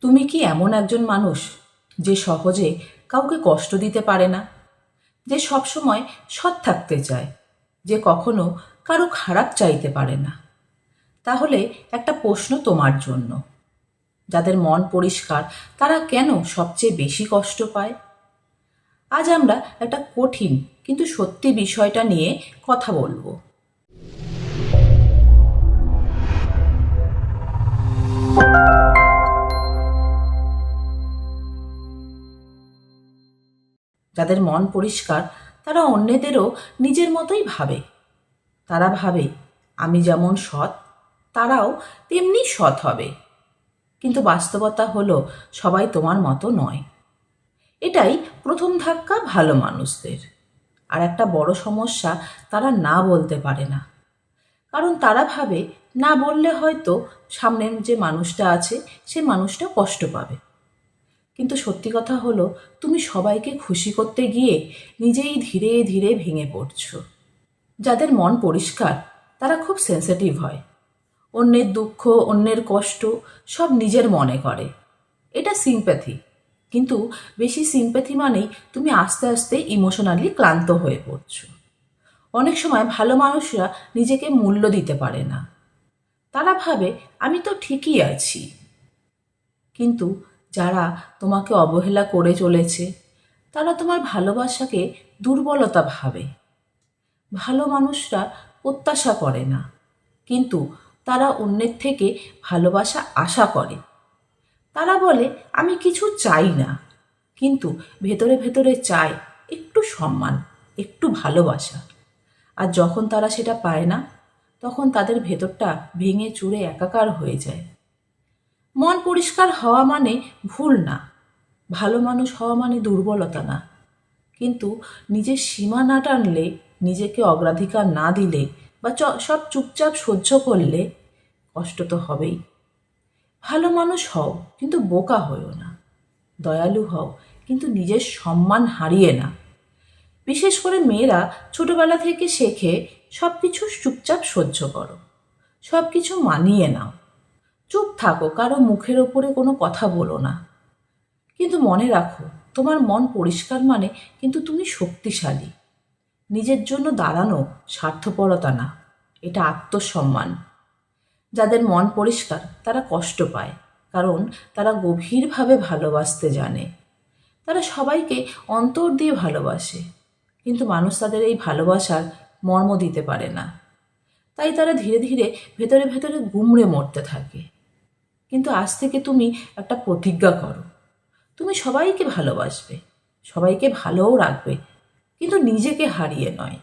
তুমি কি এমন একজন মানুষ যে সহজে কাউকে কষ্ট দিতে পারে না, যে সবসময় সৎ থাকতে চায়, যে কখনো কারো খারাপ চাইতে পারে না? তাহলে একটা প্রশ্ন তোমার জন্য: যাদের মন পরিষ্কার তারা কেন সবচেয়ে বেশি কষ্ট পায়? আজ আমরা একটা কঠিন কিন্তু সত্যি বিষয়টা নিয়ে কথা বলবো। যাদের মন পরিষ্কার তারা অন্যদেরও নিজের মতোই ভাবে। তারা ভাবে, আমি যেমন সৎ তারাও তেমনি সৎ হবে। কিন্তু বাস্তবতা হলো সবাই তোমার মতো নয়। এটাই প্রথম ধাক্কা ভালো মানুষদের। আর একটা বড় সমস্যা, তারা না বলতে পারে না। কারণ তারা ভাবে, না বললে হয়তো সামনের যে মানুষটা আছে সে মানুষটা কষ্ট পাবে। কিন্তু সত্যি কথা হলো, তুমি সবাইকে খুশি করতে গিয়ে নিজেই ধীরে ধীরে ভেঙে পড়ছো। যাদের মন পরিষ্কার তারা খুব সেন্সিটিভ হয়। অন্যের দুঃখ, অন্যের কষ্ট সব নিজের মনে করে। এটা সিম্প্যাথি। কিন্তু বেশি সিম্প্যাথি মানেই তুমি আস্তে আস্তে ইমোশনালি ক্লান্ত হয়ে পড়ছো। অনেক সময় ভালো মানুষরা নিজেকে মূল্য দিতে পারে না। তারা ভাবে, আমি তো ঠিকই আছি। কিন্তু যারা তোমাকে অবহেলা করে চলেছে তারা তোমার ভালোবাসাকে দুর্বলতা ভাবে। ভালো মানুষরা প্রত্যাশা করে না, কিন্তু তারা অন্যের থেকে ভালোবাসা আশা করে। তারা বলে, আমি কিছু চাই না, কিন্তু ভেতরে ভেতরে চায় একটু সম্মান, একটু ভালোবাসা। আর যখন তারা সেটা পায় না, তখন তাদের ভেতরটা ভেঙে চুরে একাকার হয়ে যায়। মন পরিষ্কার হওয়া মানে ভুল না, ভালো মানুষ হওয়া মানে দুর্বলতা না। কিন্তু নিজের সীমা না টানলে, নিজেকে অগ্রাধিকার না দিলে বা সব চুপচাপ সহ্য করলে কষ্ট তো হবেই। ভালো মানুষ হও কিন্তু বোকা হও না। দয়ালু হও কিন্তু নিজের সম্মান হারিয়ে না। বিশেষ করে মেয়েরা ছোটবেলা থেকে শেখে সব কিছু চুপচাপ সহ্য করো, সব কিছু মানিয়ে নাও, চুপ থাকো, কারো মুখের ওপরে কোনো কথা বলো না। কিন্তু মনে রাখো, তোমার মন পরিষ্কার মানে কিন্তু তুমি শক্তিশালী। নিজের জন্য দাঁড়ানো স্বার্থপরতা না, এটা আত্মসম্মান। যাদের মন পরিষ্কার তারা কষ্ট পায়, কারণ তারা গভীরভাবে ভালোবাসতে জানে। তারা সবাইকে অন্তর দিয়ে ভালোবাসে, কিন্তু মানুষ তাদের এই ভালোবাসার মর্ম দিতে পারে না। তাই তারা ধীরে ধীরে ভেতরে ভেতরে গুমড়ে মরতে থাকে। কিন্তু আজ থেকে তুমি একটা প্রতিজ্ঞা করো, তুমি সবাইকে ভালোবাসবে, সবাইকে ভালোও রাখবে, কিন্তু নিজেকে হারিয়ে নয়।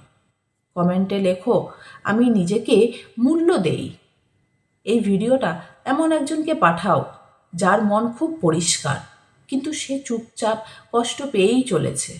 কমেন্টে লেখো, আমি নিজেকে মূল্য দেই। এই ভিডিওটা এমন একজনকে পাঠাও যার মন খুব পরিষ্কার, কিন্তু সে চুপচাপ কষ্ট পেয়েই চলেছে।